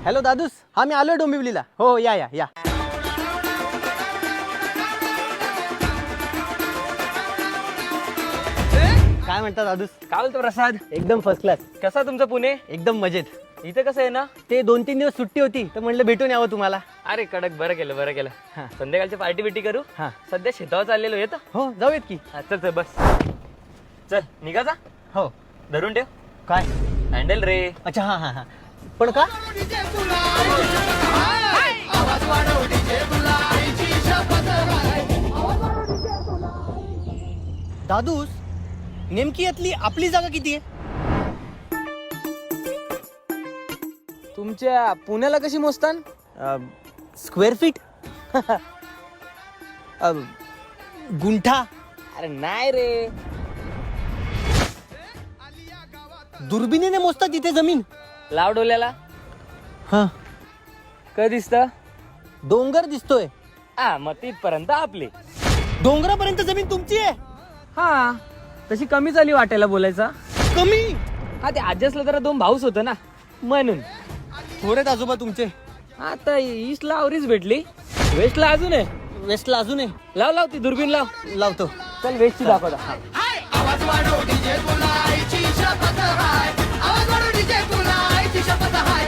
Hello दादूस, हा मी आलोय डोंबिवलीला. हो या या या. काय म्हणता दादूस? काय बोलतो प्रसाद? एकदम फर्स्ट क्लास. कसा तुमचं पुणे? एकदम मजेत. इथे कसं आहे ना? ते 2-3 दिवस सुट्टी होती तर म्हणलं भेटून यावं तुम्हाला. अरे कडक, बरं केलं बरं केलं. हा. संध्याकाळची पार्टी बिटी करू. हा. सध्या शेतावर चाललेलो येतो. हो जाऊयात की. चल चल बस. चल निघाचा. हो. धरून ठेव काय? हँडल रे. अच्छा हा हा हा. पण का? दादूस, नेमकी यातली आपली जागा किती आहे? तुमच्या पुण्याला कशी मोजतान? Square feet. गुंठा. अरे नाही रे. दुर्बिणीने मोजता तिथे जमीन. लाव डोल्याला. हा. काय दिसत? डोंगर दिसतोय. मग तिथपर्यंत आपली. डोंगरापर्यंत जमीन तुमची आहे. हा तशी कमी झाली वाटायला बोलायचा. कमी. हा ते आजसला जरा 2 भाऊस होतं ना म्हणून. थोडेच आजोबा तुमचे. आता ईस्टला आवरीच भेटली. वेस्टला अजून आहे. वेस्टला अजून आहे. लाव लाव ती दुर्बीण लाव. लावतो. चल वेस्टची दाखवता. आवाज वाढव डीजे बोलायची शपथ हाय. आवाज वाढव डीजे बोलायची शपथ हाय.